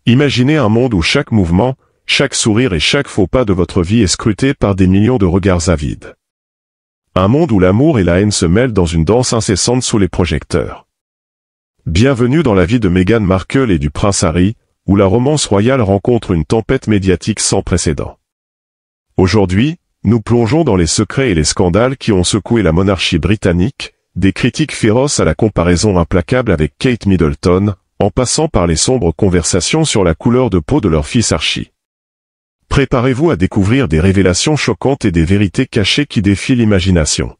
Imaginez un monde où chaque mouvement, chaque sourire et chaque faux pas de votre vie est scruté par des millions de regards avides. Un monde où l'amour et la haine se mêlent dans une danse incessante sous les projecteurs. Bienvenue dans la vie de Meghan Markle et du prince Harry, où la romance royale rencontre une tempête médiatique sans précédent. Aujourd'hui, nous plongeons dans les secrets et les scandales qui ont secoué la monarchie britannique, des critiques féroces à la comparaison implacable avec Kate Middleton, en passant par les sombres conversations sur la couleur de peau de leur fils Archie. Préparez-vous à découvrir des révélations choquantes et des vérités cachées qui défient l'imagination.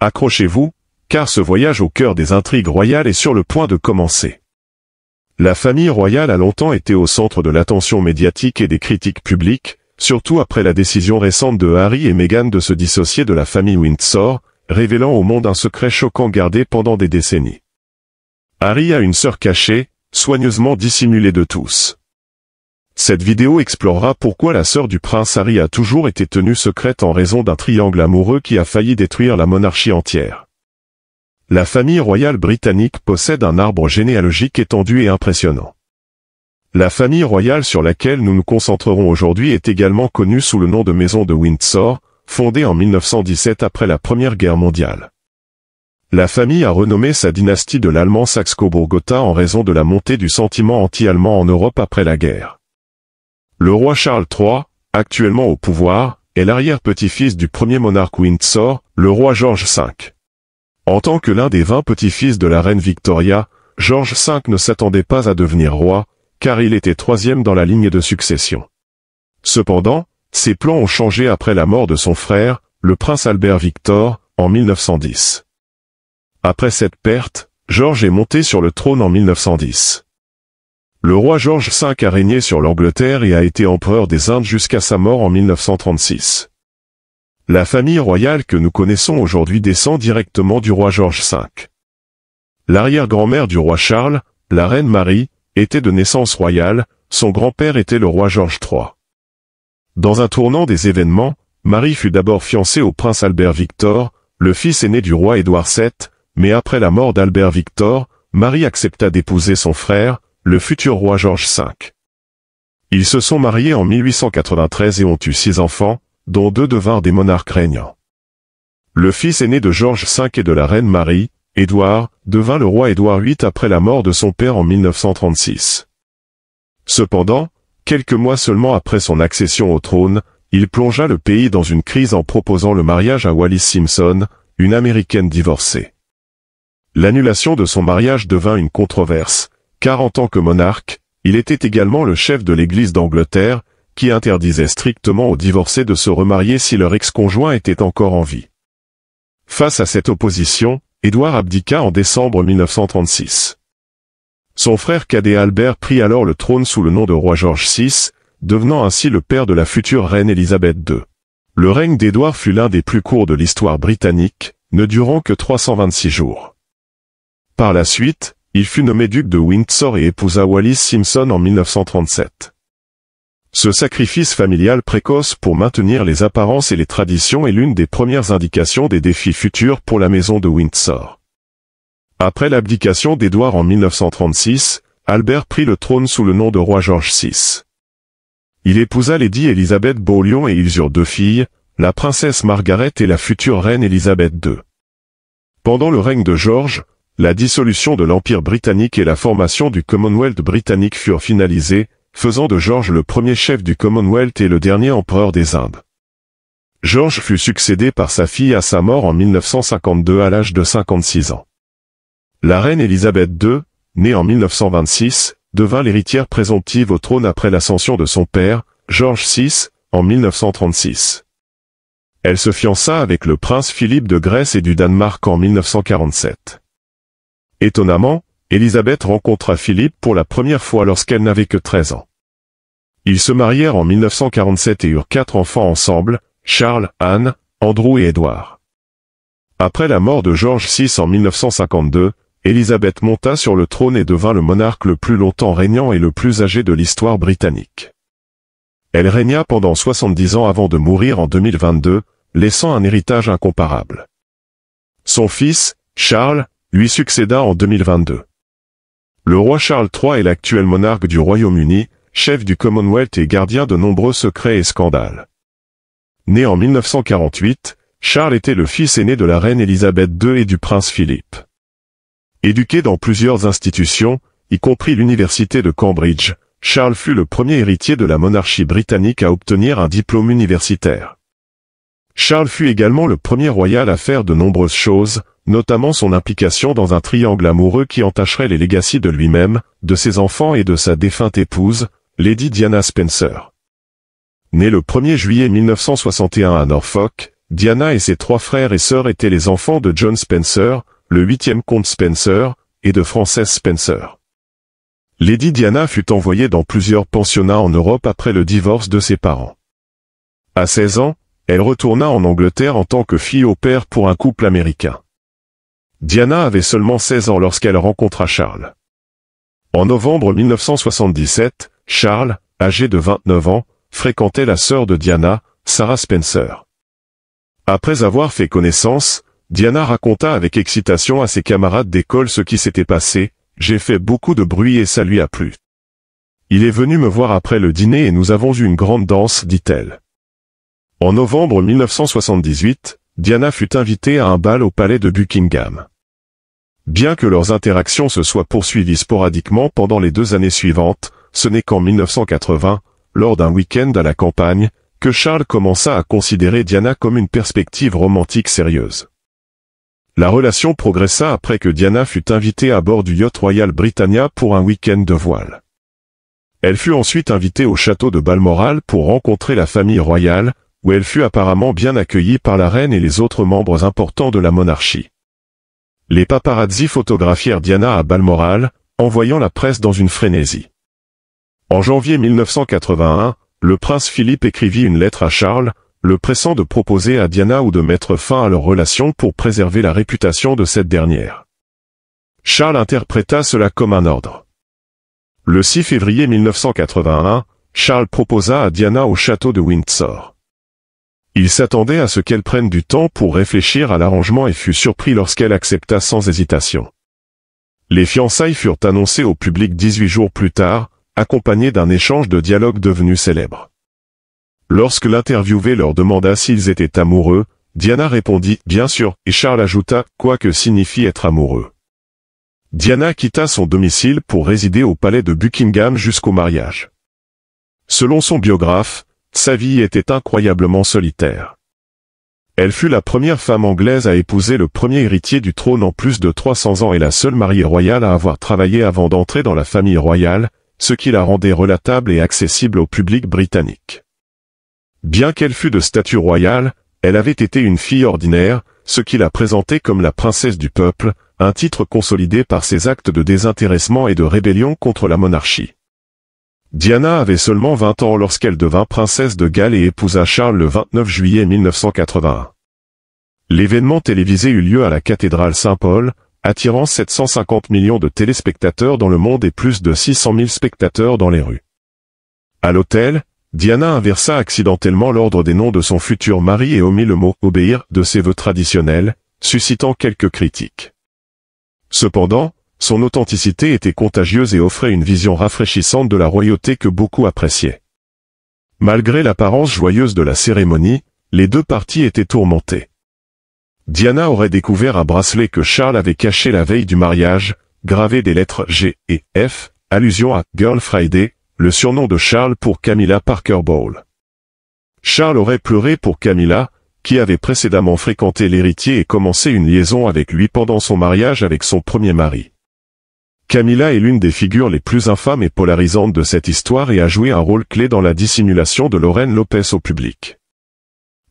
Accrochez-vous, car ce voyage au cœur des intrigues royales est sur le point de commencer. La famille royale a longtemps été au centre de l'attention médiatique et des critiques publiques, surtout après la décision récente de Harry et Meghan de se dissocier de la famille Windsor, révélant au monde un secret choquant gardé pendant des décennies. Harry a une sœur cachée, soigneusement dissimulée de tous. Cette vidéo explorera pourquoi la sœur du prince Harry a toujours été tenue secrète en raison d'un triangle amoureux qui a failli détruire la monarchie entière. La famille royale britannique possède un arbre généalogique étendu et impressionnant. La famille royale sur laquelle nous nous concentrerons aujourd'hui est également connue sous le nom de Maison de Windsor, fondée en 1917 après la Première Guerre mondiale. La famille a renommé sa dynastie de l'allemand Saxe-Cobourg-Gotha en raison de la montée du sentiment anti-allemand en Europe après la guerre. Le roi Charles III, actuellement au pouvoir, est l'arrière-petit-fils du premier monarque Windsor, le roi George V. En tant que l'un des 20 petits-fils de la reine Victoria, George V ne s'attendait pas à devenir roi, car il était troisième dans la ligne de succession. Cependant, ses plans ont changé après la mort de son frère, le prince Albert Victor, en 1910. Après cette perte, George est monté sur le trône en 1910. Le roi George V a régné sur l'Angleterre et a été empereur des Indes jusqu'à sa mort en 1936. La famille royale que nous connaissons aujourd'hui descend directement du roi George V. L'arrière-grand-mère du roi Charles, la reine Marie, était de naissance royale, son grand-père était le roi George III. Dans un tournant des événements, Marie fut d'abord fiancée au prince Albert Victor, le fils aîné du roi Édouard VII, mais après la mort d'Albert Victor, Marie accepta d'épouser son frère, le futur roi George V. Ils se sont mariés en 1893 et ont eu 6 enfants, dont 2 devinrent des monarques régnants. Le fils aîné de George V et de la reine Marie, Édouard, devint le roi Édouard VIII après la mort de son père en 1936. Cependant, quelques mois seulement après son accession au trône, il plongea le pays dans une crise en proposant le mariage à Wallis Simpson, une Américaine divorcée. L'annulation de son mariage devint une controverse, car en tant que monarque, il était également le chef de l'Église d'Angleterre, qui interdisait strictement aux divorcés de se remarier si leur ex-conjoint était encore en vie. Face à cette opposition, Édouard abdiqua en décembre 1936. Son frère cadet Albert prit alors le trône sous le nom de roi George VI, devenant ainsi le père de la future reine Élisabeth II. Le règne d'Édouard fut l'un des plus courts de l'histoire britannique, ne durant que 326 jours. Par la suite, il fut nommé duc de Windsor et épousa Wallis Simpson en 1937. Ce sacrifice familial précoce pour maintenir les apparences et les traditions est l'une des premières indications des défis futurs pour la maison de Windsor. Après l'abdication d'Édouard en 1936, Albert prit le trône sous le nom de roi George VI. Il épousa Lady Elizabeth Bowlion et ils eurent 2 filles, la princesse Margaret et la future reine Élisabeth II. Pendant le règne de George, la dissolution de l'Empire britannique et la formation du Commonwealth britannique furent finalisées, faisant de George le premier chef du Commonwealth et le dernier empereur des Indes. George fut succédé par sa fille à sa mort en 1952 à l'âge de 56 ans. La reine Élisabeth II, née en 1926, devint l'héritière présomptive au trône après l'ascension de son père, George VI, en 1936. Elle se fiança avec le prince Philippe de Grèce et du Danemark en 1947. Étonnamment, Élisabeth rencontra Philippe pour la première fois lorsqu'elle n'avait que 13 ans. Ils se marièrent en 1947 et eurent 4 enfants ensemble, Charles, Anne, Andrew et Édouard. Après la mort de George VI en 1952, Élisabeth monta sur le trône et devint le monarque le plus longtemps régnant et le plus âgé de l'histoire britannique. Elle régna pendant 70 ans avant de mourir en 2022, laissant un héritage incomparable. Son fils, Charles, lui succéda en 2022. Le roi Charles III est l'actuel monarque du Royaume-Uni, chef du Commonwealth et gardien de nombreux secrets et scandales. Né en 1948, Charles était le fils aîné de la reine Élisabeth II et du prince Philippe. Éduqué dans plusieurs institutions, y compris l'université de Cambridge, Charles fut le premier héritier de la monarchie britannique à obtenir un diplôme universitaire. Charles fut également le premier royal à faire de nombreuses choses, notamment son implication dans un triangle amoureux qui entacherait les legacy de lui-même, de ses enfants et de sa défunte épouse, Lady Diana Spencer. Née le 1er juillet 1961 à Norfolk, Diana et ses 3 frères et sœurs étaient les enfants de John Spencer, le 8e comte Spencer, et de Frances Spencer. Lady Diana fut envoyée dans plusieurs pensionnats en Europe après le divorce de ses parents. À 16 ans, elle retourna en Angleterre en tant que fille au père pour un couple américain. Diana avait seulement 16 ans lorsqu'elle rencontra Charles. En novembre 1977, Charles, âgé de 29 ans, fréquentait la sœur de Diana, Sarah Spencer. Après avoir fait connaissance, Diana raconta avec excitation à ses camarades d'école ce qui s'était passé. « J'ai fait beaucoup de bruit et ça lui a plu. Il est venu me voir après le dîner et nous avons eu une grande danse, dit-elle. » En novembre 1978, Diana fut invitée à un bal au palais de Buckingham. Bien que leurs interactions se soient poursuivies sporadiquement pendant les 2 années suivantes, ce n'est qu'en 1980, lors d'un week-end à la campagne, que Charles commença à considérer Diana comme une perspective romantique sérieuse. La relation progressa après que Diana fut invitée à bord du yacht Royal Britannia pour un week-end de voile. Elle fut ensuite invitée au château de Balmoral pour rencontrer la famille royale, où elle fut apparemment bien accueillie par la reine et les autres membres importants de la monarchie. Les paparazzi photographièrent Diana à Balmoral, envoyant la presse dans une frénésie. En janvier 1981, le prince Philippe écrivit une lettre à Charles, le pressant de proposer à Diana ou de mettre fin à leur relation pour préserver la réputation de cette dernière. Charles interpréta cela comme un ordre. Le 6 février 1981, Charles proposa à Diana au château de Windsor. Il s'attendait à ce qu'elle prenne du temps pour réfléchir à l'arrangement et fut surpris lorsqu'elle accepta sans hésitation. Les fiançailles furent annoncées au public 18 jours plus tard, accompagnées d'un échange de dialogues devenu célèbre. Lorsque l'interviewé leur demanda s'ils étaient amoureux, Diana répondit « Bien sûr » et Charles ajouta « Quoi que signifie être amoureux ». Diana quitta son domicile pour résider au palais de Buckingham jusqu'au mariage. Selon son biographe, sa vie était incroyablement solitaire. Elle fut la première femme anglaise à épouser le premier héritier du trône en plus de 300 ans et la seule mariée royale à avoir travaillé avant d'entrer dans la famille royale, ce qui la rendait relatable et accessible au public britannique. Bien qu'elle fût de statut royal, elle avait été une fille ordinaire, ce qui la présentait comme la princesse du peuple, un titre consolidé par ses actes de désintéressement et de rébellion contre la monarchie. Diana avait seulement 20 ans lorsqu'elle devint princesse de Galles et épousa Charles le 29 juillet 1981. L'événement télévisé eut lieu à la cathédrale Saint-Paul, attirant 750 millions de téléspectateurs dans le monde et plus de 600 000 spectateurs dans les rues. À l'hôtel, Diana inversa accidentellement l'ordre des noms de son futur mari et omit le mot « obéir » de ses vœux traditionnels, suscitant quelques critiques. Cependant, son authenticité était contagieuse et offrait une vision rafraîchissante de la royauté que beaucoup appréciaient. Malgré l'apparence joyeuse de la cérémonie, les 2 parties étaient tourmentées. Diana aurait découvert un bracelet que Charles avait caché la veille du mariage, gravé des lettres G et F, allusion à « Girl Friday », le surnom de Charles pour Camilla Parker Bowles. Charles aurait pleuré pour Camilla, qui avait précédemment fréquenté l'héritier et commencé une liaison avec lui pendant son mariage avec son premier mari. Camilla est l'une des figures les plus infâmes et polarisantes de cette histoire et a joué un rôle clé dans la dissimulation de Lorraine Lopez au public.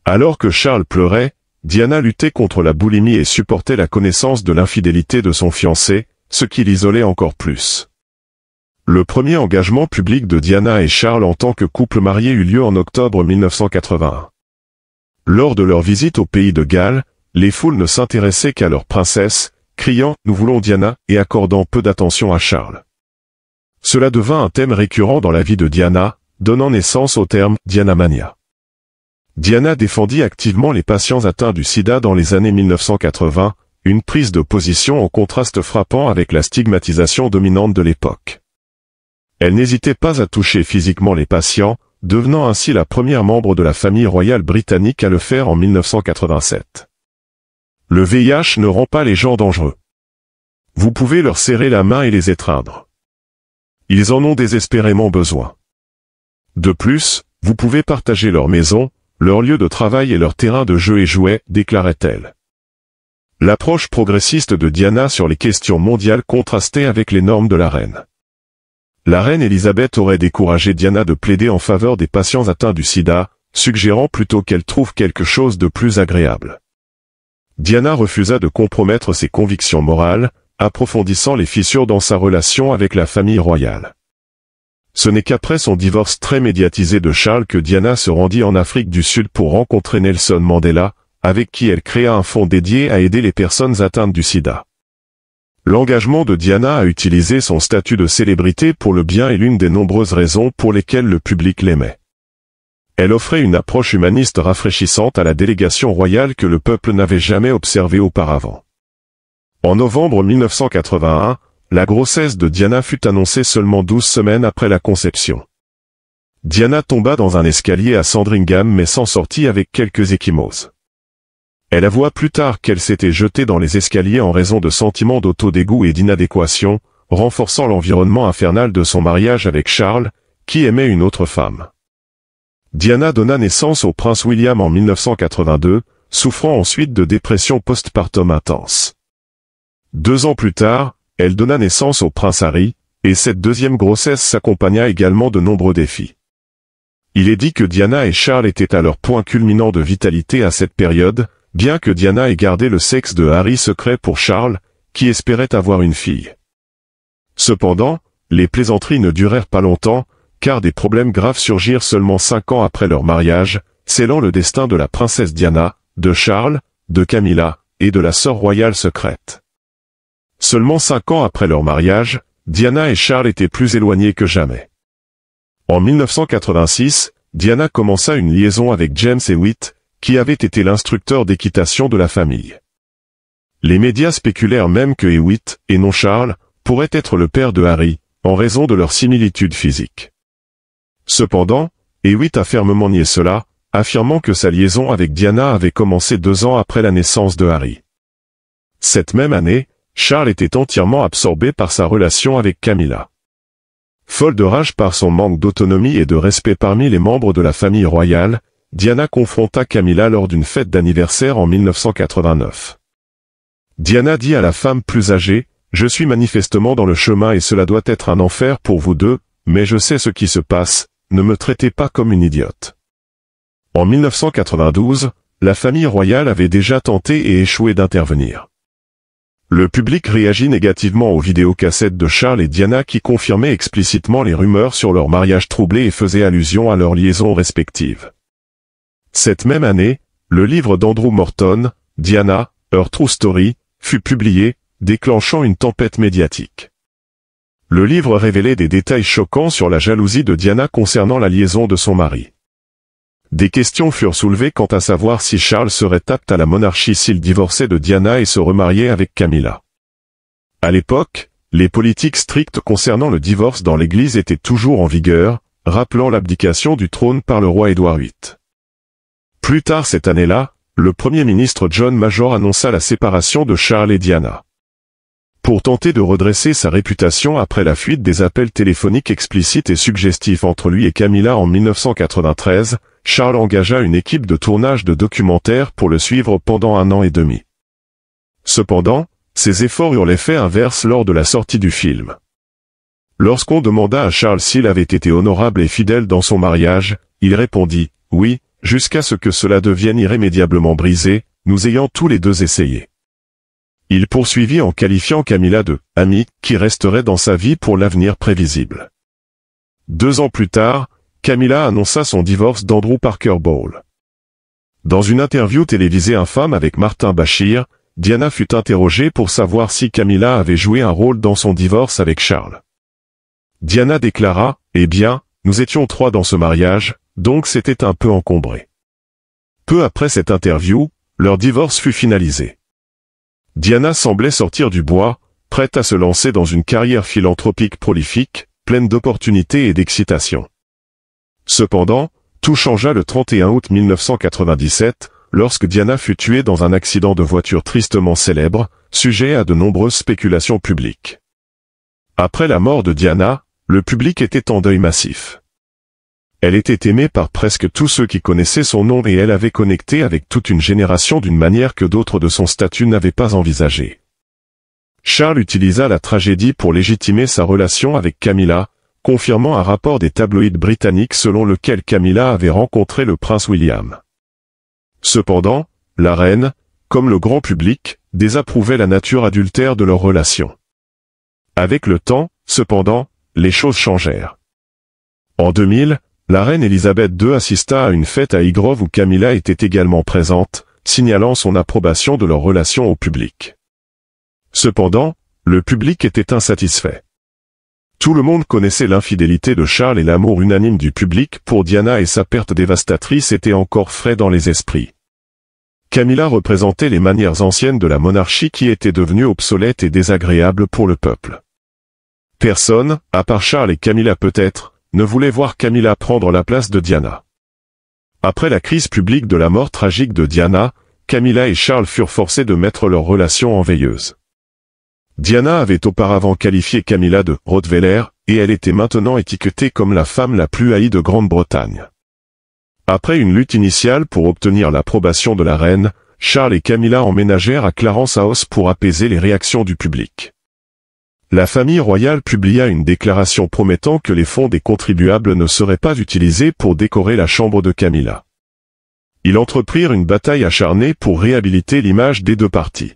Alors que Charles pleurait, Diana luttait contre la boulimie et supportait la connaissance de l'infidélité de son fiancé, ce qui l'isolait encore plus. Le premier engagement public de Diana et Charles en tant que couple marié eut lieu en octobre 1981. Lors de leur visite au pays de Galles, les foules ne s'intéressaient qu'à leur princesse, criant « Nous voulons Diana » et accordant peu d'attention à Charles. Cela devint un thème récurrent dans la vie de Diana, donnant naissance au terme « Dianamania ». Diana défendit activement les patients atteints du sida dans les années 1980, une prise de position en contraste frappant avec la stigmatisation dominante de l'époque. Elle n'hésitait pas à toucher physiquement les patients, devenant ainsi la première membre de la famille royale britannique à le faire en 1987. Le VIH ne rend pas les gens dangereux. Vous pouvez leur serrer la main et les étreindre. Ils en ont désespérément besoin. De plus, vous pouvez partager leur maison, leur lieu de travail et leur terrain de jeu et jouets, déclarait-elle. L'approche progressiste de Diana sur les questions mondiales contrastait avec les normes de la reine. La reine Elisabeth aurait découragé Diana de plaider en faveur des patients atteints du sida, suggérant plutôt qu'elle trouve quelque chose de plus agréable. Diana refusa de compromettre ses convictions morales, approfondissant les fissures dans sa relation avec la famille royale. Ce n'est qu'après son divorce très médiatisé de Charles que Diana se rendit en Afrique du Sud pour rencontrer Nelson Mandela, avec qui elle créa un fonds dédié à aider les personnes atteintes du sida. L'engagement de Diana à utiliser son statut de célébrité pour le bien est l'une des nombreuses raisons pour lesquelles le public l'aimait. Elle offrait une approche humaniste rafraîchissante à la délégation royale que le peuple n'avait jamais observée auparavant. En novembre 1981, la grossesse de Diana fut annoncée seulement 12 semaines après la conception. Diana tomba dans un escalier à Sandringham mais s'en sortit avec quelques ecchymoses. Elle avoua plus tard qu'elle s'était jetée dans les escaliers en raison de sentiments d'autodégoût et d'inadéquation, renforçant l'environnement infernal de son mariage avec Charles, qui aimait une autre femme. Diana donna naissance au prince William en 1982, souffrant ensuite de dépression postpartum intense. 2 ans plus tard, elle donna naissance au prince Harry, et cette deuxième grossesse s'accompagna également de nombreux défis. Il est dit que Diana et Charles étaient à leur point culminant de vitalité à cette période, bien que Diana ait gardé le sexe de Harry secret pour Charles, qui espérait avoir une fille. Cependant, les plaisanteries ne durèrent pas longtemps, car des problèmes graves surgirent seulement 5 ans après leur mariage, scellant le destin de la princesse Diana, de Charles, de Camilla, et de la sœur royale secrète. Seulement 5 ans après leur mariage, Diana et Charles étaient plus éloignés que jamais. En 1986, Diana commença une liaison avec James Hewitt, qui avait été l'instructeur d'équitation de la famille. Les médias spéculèrent même que Hewitt, et non Charles, pourrait être le père de Harry, en raison de leur similitude physique. Cependant, Hewitt a fermement nié cela, affirmant que sa liaison avec Diana avait commencé 2 ans après la naissance de Harry. Cette même année, Charles était entièrement absorbé par sa relation avec Camilla. Folle de rage par son manque d'autonomie et de respect parmi les membres de la famille royale, Diana confronta Camilla lors d'une fête d'anniversaire en 1989. Diana dit à la femme plus âgée, « Je suis manifestement dans le chemin et cela doit être un enfer pour vous deux, mais je sais ce qui se passe, ne me traitez pas comme une idiote. » En 1992, la famille royale avait déjà tenté et échoué d'intervenir. Le public réagit négativement aux vidéocassettes de Charles et Diana qui confirmaient explicitement les rumeurs sur leur mariage troublé et faisaient allusion à leurs liaisons respectives. Cette même année, le livre d'Andrew Morton, Diana, Her True Story, fut publié, déclenchant une tempête médiatique. Le livre révélait des détails choquants sur la jalousie de Diana concernant la liaison de son mari. Des questions furent soulevées quant à savoir si Charles serait apte à la monarchie s'il divorçait de Diana et se remariait avec Camilla. À l'époque, les politiques strictes concernant le divorce dans l'Église étaient toujours en vigueur, rappelant l'abdication du trône par le roi Édouard VIII. Plus tard cette année-là, le Premier ministre John Major annonça la séparation de Charles et Diana. Pour tenter de redresser sa réputation après la fuite des appels téléphoniques explicites et suggestifs entre lui et Camilla en 1993, Charles engagea une équipe de tournage de documentaires pour le suivre pendant 1 an et demi. Cependant, ces efforts eurent l'effet inverse lors de la sortie du film. Lorsqu'on demanda à Charles s'il avait été honorable et fidèle dans son mariage, il répondit « Oui, jusqu'à ce que cela devienne irrémédiablement brisé, nous ayant tous les deux essayé. » Il poursuivit en qualifiant Camilla de « amie » qui resterait dans sa vie pour l'avenir prévisible. 2 ans plus tard, Camilla annonça son divorce d'Andrew Parker Bowles. Dans une interview télévisée infâme avec Martin Bashir, Diana fut interrogée pour savoir si Camilla avait joué un rôle dans son divorce avec Charles. Diana déclara « Eh bien, nous étions 3 dans ce mariage, donc c'était un peu encombré. » Peu après cette interview, leur divorce fut finalisé. Diana semblait sortir du bois, prête à se lancer dans une carrière philanthropique prolifique, pleine d'opportunités et d'excitation. Cependant, tout changea le 31 août 1997, lorsque Diana fut tuée dans un accident de voiture tristement célèbre, sujet à de nombreuses spéculations publiques. Après la mort de Diana, le public était en deuil massif. Elle était aimée par presque tous ceux qui connaissaient son nom et elle avait connecté avec toute une génération d'une manière que d'autres de son statut n'avaient pas envisagée. Charles utilisa la tragédie pour légitimer sa relation avec Camilla, confirmant un rapport des tabloïds britanniques selon lequel Camilla avait rencontré le prince William. Cependant, la reine, comme le grand public, désapprouvait la nature adultère de leur relation. Avec le temps, cependant, les choses changèrent. En 2000, la reine Elisabeth II assista à une fête à Highgrove où Camilla était également présente, signalant son approbation de leur relation au public. Cependant, le public était insatisfait. Tout le monde connaissait l'infidélité de Charles et l'amour unanime du public pour Diana et sa perte dévastatrice était encore frais dans les esprits. Camilla représentait les manières anciennes de la monarchie qui étaient devenues obsolètes et désagréables pour le peuple. Personne, à part Charles et Camilla peut-être, ne voulait voir Camilla prendre la place de Diana. Après la crise publique de la mort tragique de Diana, Camilla et Charles furent forcés de mettre leur relation en veilleuse. Diana avait auparavant qualifié Camilla de « Rottweiler » et elle était maintenant étiquetée comme la femme la plus haïe de Grande-Bretagne. Après une lutte initiale pour obtenir l'approbation de la reine, Charles et Camilla emménagèrent à Clarence House pour apaiser les réactions du public. La famille royale publia une déclaration promettant que les fonds des contribuables ne seraient pas utilisés pour décorer la chambre de Camilla. Ils entreprirent une bataille acharnée pour réhabiliter l'image des deux parties.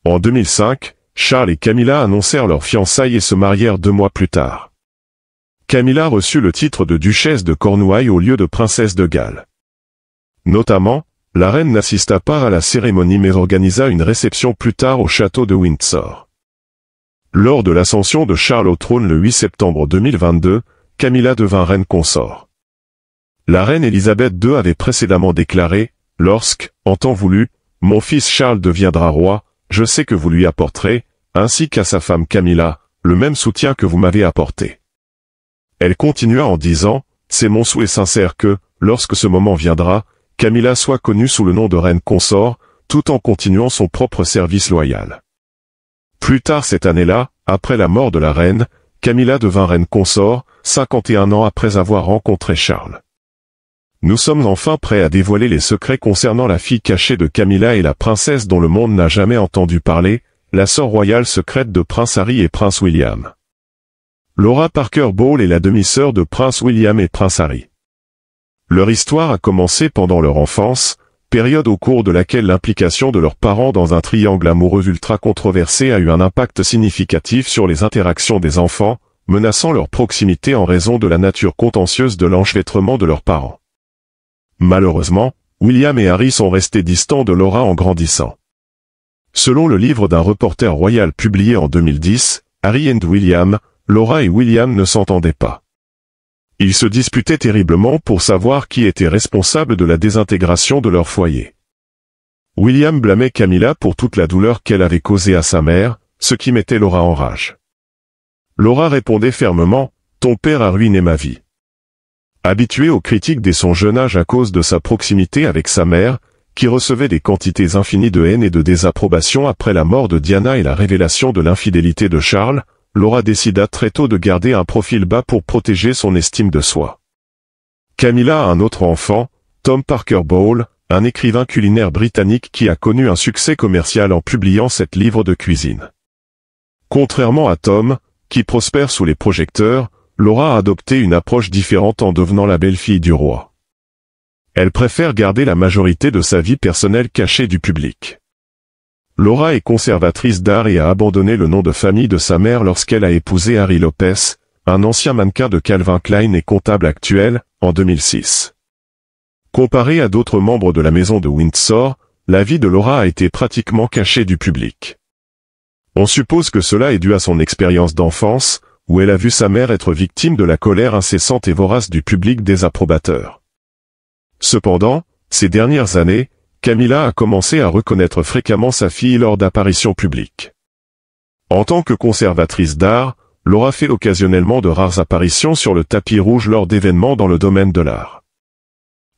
En 2005, Charles et Camilla annoncèrent leur fiançailles et se marièrent 2 mois plus tard. Camilla reçut le titre de duchesse de Cornouailles au lieu de princesse de Galles. Notamment, la reine n'assista pas à la cérémonie mais organisa une réception plus tard au château de Windsor. Lors de l'ascension de Charles au trône le 8 septembre 2022, Camilla devint reine consort. La reine Elisabeth II avait précédemment déclaré, lorsque, en temps voulu, mon fils Charles deviendra roi, je sais que vous lui apporterez, ainsi qu'à sa femme Camilla, le même soutien que vous m'avez apporté. Elle continua en disant, c'est mon souhait sincère que, lorsque ce moment viendra, Camilla soit connue sous le nom de reine consort, tout en continuant son propre service loyal. Plus tard cette année-là, après la mort de la reine, Camilla devint reine consort, 51 ans après avoir rencontré Charles. Nous sommes enfin prêts à dévoiler les secrets concernant la fille cachée de Camilla et la princesse dont le monde n'a jamais entendu parler, la sœur royale secrète de Prince Harry et Prince William. Laura Parker Bowles est la demi-sœur de Prince William et Prince Harry. Leur histoire a commencé pendant leur enfance, période au cours de laquelle l'implication de leurs parents dans un triangle amoureux ultra controversé a eu un impact significatif sur les interactions des enfants, menaçant leur proximité en raison de la nature contentieuse de l'enchevêtrement de leurs parents. Malheureusement, William et Harry sont restés distants de Laura en grandissant. Selon le livre d'un reporter royal publié en 2010, Harry and William, Laura et William ne s'entendaient pas. Ils se disputaient terriblement pour savoir qui était responsable de la désintégration de leur foyer. William blâmait Camilla pour toute la douleur qu'elle avait causée à sa mère, ce qui mettait Laura en rage. Laura répondait fermement, « Ton père a ruiné ma vie ». Habituée aux critiques dès son jeune âge à cause de sa proximité avec sa mère, qui recevait des quantités infinies de haine et de désapprobation après la mort de Diana et la révélation de l'infidélité de Charles, Laura décida très tôt de garder un profil bas pour protéger son estime de soi. Camilla a un autre enfant, Tom Parker Bowles, un écrivain culinaire britannique qui a connu un succès commercial en publiant 7 livres de cuisine. Contrairement à Tom, qui prospère sous les projecteurs, Laura a adopté une approche différente en devenant la belle-fille du roi. Elle préfère garder la majorité de sa vie personnelle cachée du public. Laura est conservatrice d'art et a abandonné le nom de famille de sa mère lorsqu'elle a épousé Harry Lopez, un ancien mannequin de Calvin Klein et comptable actuel, en 2006. Comparé à d'autres membres de la maison de Windsor, la vie de Laura a été pratiquement cachée du public. On suppose que cela est dû à son expérience d'enfance, où elle a vu sa mère être victime de la colère incessante et vorace du public désapprobateur. Cependant, ces dernières années, Camilla a commencé à reconnaître fréquemment sa fille lors d'apparitions publiques. En tant que conservatrice d'art, Laura fait occasionnellement de rares apparitions sur le tapis rouge lors d'événements dans le domaine de l'art.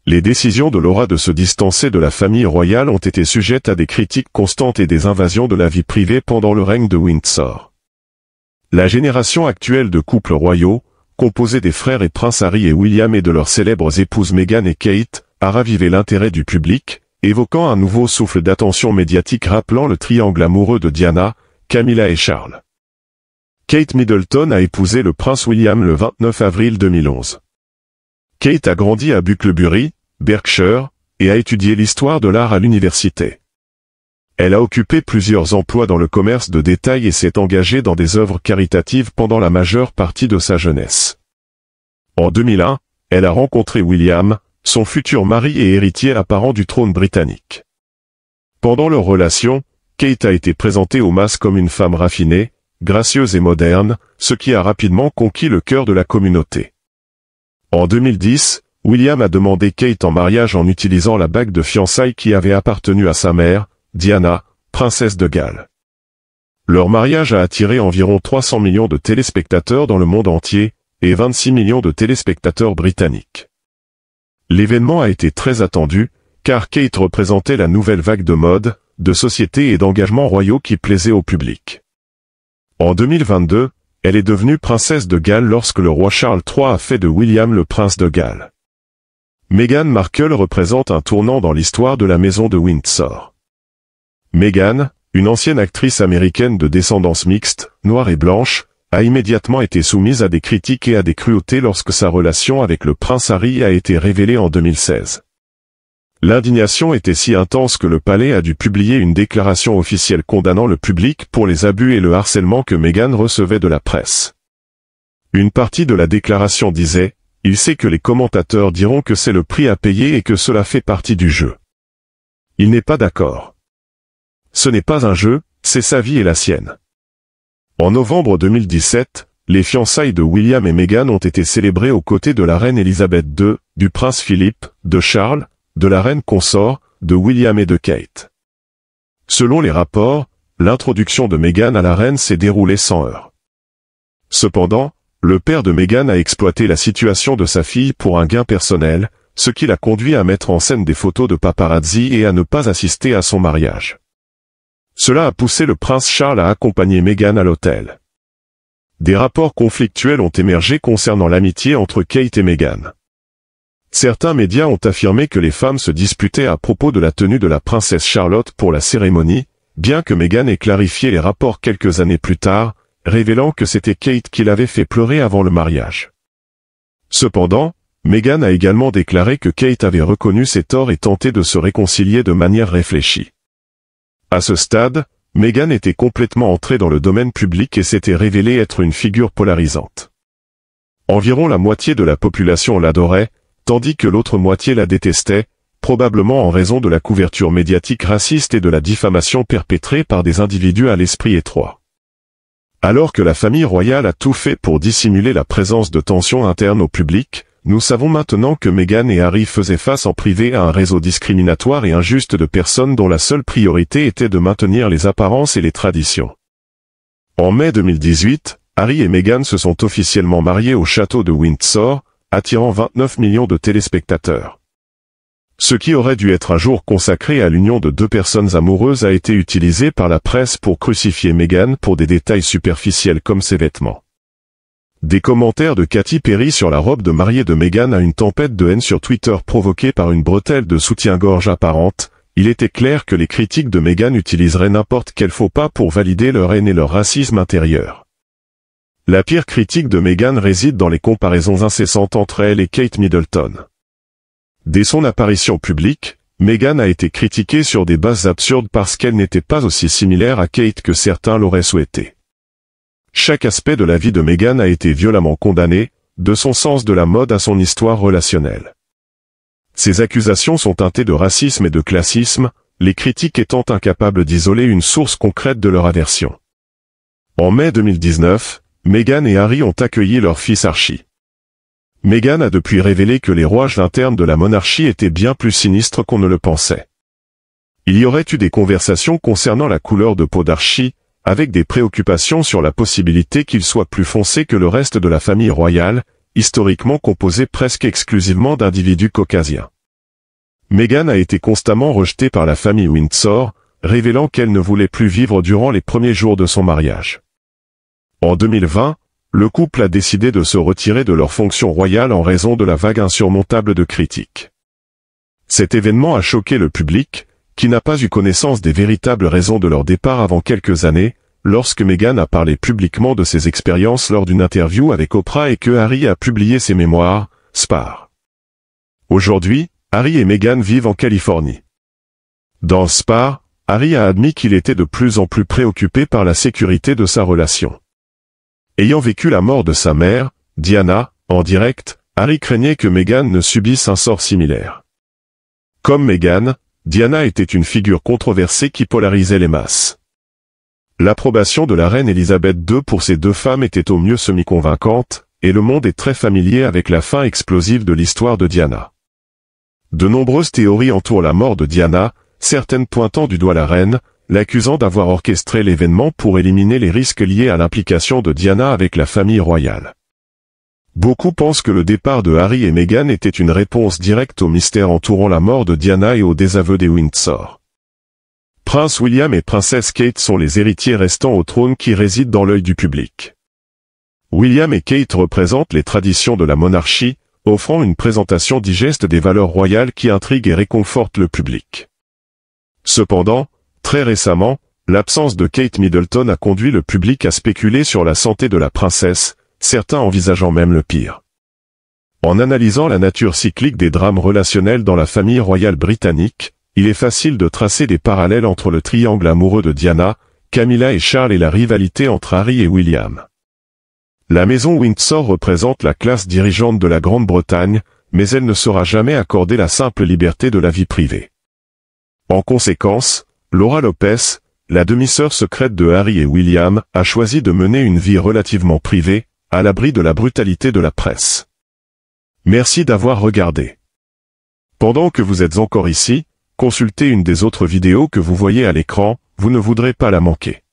Les décisions de Laura de se distancer de la famille royale ont été sujettes à des critiques constantes et des invasions de la vie privée pendant le règne de Windsor. La génération actuelle de couples royaux, composée des frères et princes Harry et William et de leurs célèbres épouses Meghan et Kate, a ravivé l'intérêt du public, évoquant un nouveau souffle d'attention médiatique rappelant le triangle amoureux de Diana, Camilla et Charles. Kate Middleton a épousé le prince William le 29 avril 2011. Kate a grandi à Bucklebury, Berkshire, et a étudié l'histoire de l'art à l'université. Elle a occupé plusieurs emplois dans le commerce de détail et s'est engagée dans des œuvres caritatives pendant la majeure partie de sa jeunesse. En 2001, elle a rencontré William, son futur mari et héritier apparent du trône britannique. Pendant leur relation, Kate a été présentée aux masses comme une femme raffinée, gracieuse et moderne, ce qui a rapidement conquis le cœur de la communauté. En 2010, William a demandé Kate en mariage en utilisant la bague de fiançailles qui avait appartenu à sa mère, Diana, princesse de Galles. Leur mariage a attiré environ 300 millions de téléspectateurs dans le monde entier, et 26 millions de téléspectateurs britanniques. L'événement a été très attendu, car Kate représentait la nouvelle vague de mode, de société et d'engagement royaux qui plaisait au public. En 2022, elle est devenue princesse de Galles lorsque le roi Charles III a fait de William le prince de Galles. Meghan Markle représente un tournant dans l'histoire de la maison de Windsor. Meghan, une ancienne actrice américaine de descendance mixte, noire et blanche, a immédiatement été soumise à des critiques et à des cruautés lorsque sa relation avec le prince Harry a été révélée en 2016. L'indignation était si intense que le palais a dû publier une déclaration officielle condamnant le public pour les abus et le harcèlement que Meghan recevait de la presse. Une partie de la déclaration disait « Il sait que les commentateurs diront que c'est le prix à payer et que cela fait partie du jeu. Il n'est pas d'accord. Ce n'est pas un jeu, c'est sa vie et la sienne. » En novembre 2017, les fiançailles de William et Meghan ont été célébrées aux côtés de la reine Elisabeth II, du prince Philippe, de Charles, de la reine consort, de William et de Kate. Selon les rapports, l'introduction de Meghan à la reine s'est déroulée sans heurts. Cependant, le père de Meghan a exploité la situation de sa fille pour un gain personnel, ce qui l'a conduit à mettre en scène des photos de paparazzi et à ne pas assister à son mariage. Cela a poussé le prince Charles à accompagner Meghan à l'hôtel. Des rapports conflictuels ont émergé concernant l'amitié entre Kate et Meghan. Certains médias ont affirmé que les femmes se disputaient à propos de la tenue de la princesse Charlotte pour la cérémonie, bien que Meghan ait clarifié les rapports quelques années plus tard, révélant que c'était Kate qui l'avait fait pleurer avant le mariage. Cependant, Meghan a également déclaré que Kate avait reconnu ses torts et tenté de se réconcilier de manière réfléchie. À ce stade, Meghan était complètement entrée dans le domaine public et s'était révélée être une figure polarisante. Environ la moitié de la population l'adorait, tandis que l'autre moitié la détestait, probablement en raison de la couverture médiatique raciste et de la diffamation perpétrée par des individus à l'esprit étroit. Alors que la famille royale a tout fait pour dissimuler la présence de tensions internes au public, nous savons maintenant que Meghan et Harry faisaient face en privé à un réseau discriminatoire et injuste de personnes dont la seule priorité était de maintenir les apparences et les traditions. En mai 2018, Harry et Meghan se sont officiellement mariés au château de Windsor, attirant 29 millions de téléspectateurs. Ce qui aurait dû être un jour consacré à l'union de deux personnes amoureuses a été utilisé par la presse pour crucifier Meghan pour des détails superficiels comme ses vêtements. Des commentaires de Katy Perry sur la robe de mariée de Meghan à une tempête de haine sur Twitter provoquée par une bretelle de soutien-gorge apparente, il était clair que les critiques de Meghan utiliseraient n'importe quel faux pas pour valider leur haine et leur racisme intérieur. La pire critique de Meghan réside dans les comparaisons incessantes entre elle et Kate Middleton. Dès son apparition publique, Meghan a été critiquée sur des bases absurdes parce qu'elle n'était pas aussi similaire à Kate que certains l'auraient souhaité. Chaque aspect de la vie de Meghan a été violemment condamné, de son sens de la mode à son histoire relationnelle. Ces accusations sont teintées de racisme et de classisme, les critiques étant incapables d'isoler une source concrète de leur aversion. En mai 2019, Meghan et Harry ont accueilli leur fils Archie. Meghan a depuis révélé que les rouages internes de la monarchie étaient bien plus sinistres qu'on ne le pensait. Il y aurait eu des conversations concernant la couleur de peau d'Archie, avec des préoccupations sur la possibilité qu'il soit plus foncé que le reste de la famille royale, historiquement composée presque exclusivement d'individus caucasiens. Meghan a été constamment rejetée par la famille Windsor, révélant qu'elle ne voulait plus vivre durant les premiers jours de son mariage. En 2020, le couple a décidé de se retirer de leur fonction royale en raison de la vague insurmontable de critiques. Cet événement a choqué le public, qui n'a pas eu connaissance des véritables raisons de leur départ avant quelques années, lorsque Meghan a parlé publiquement de ses expériences lors d'une interview avec Oprah et que Harry a publié ses mémoires, Spare. Aujourd'hui, Harry et Meghan vivent en Californie. Dans Spare, Harry a admis qu'il était de plus en plus préoccupé par la sécurité de sa relation. Ayant vécu la mort de sa mère, Diana, en direct, Harry craignait que Meghan ne subisse un sort similaire. Comme Meghan, Diana était une figure controversée qui polarisait les masses. L'approbation de la reine Elisabeth II pour ces deux femmes était au mieux semi-convaincante, et le monde est très familier avec la fin explosive de l'histoire de Diana. De nombreuses théories entourent la mort de Diana, certaines pointant du doigt la reine, l'accusant d'avoir orchestré l'événement pour éliminer les risques liés à l'implication de Diana avec la famille royale. Beaucoup pensent que le départ de Harry et Meghan était une réponse directe au mystère entourant la mort de Diana et au désaveu des Windsor. Prince William et princesse Kate sont les héritiers restants au trône qui résident dans l'œil du public. William et Kate représentent les traditions de la monarchie, offrant une présentation digeste des valeurs royales qui intriguent et réconfortent le public. Cependant, très récemment, l'absence de Kate Middleton a conduit le public à spéculer sur la santé de la princesse, certains envisageant même le pire. En analysant la nature cyclique des drames relationnels dans la famille royale britannique, il est facile de tracer des parallèles entre le triangle amoureux de Diana, Camilla et Charles et la rivalité entre Harry et William. La maison Windsor représente la classe dirigeante de la Grande-Bretagne, mais elle ne sera jamais accordée la simple liberté de la vie privée. En conséquence, Laura Lopez, la demi-sœur secrète de Harry et William, a choisi de mener une vie relativement privée, à l'abri de la brutalité de la presse. Merci d'avoir regardé. Pendant que vous êtes encore ici, consultez une des autres vidéos que vous voyez à l'écran, vous ne voudrez pas la manquer.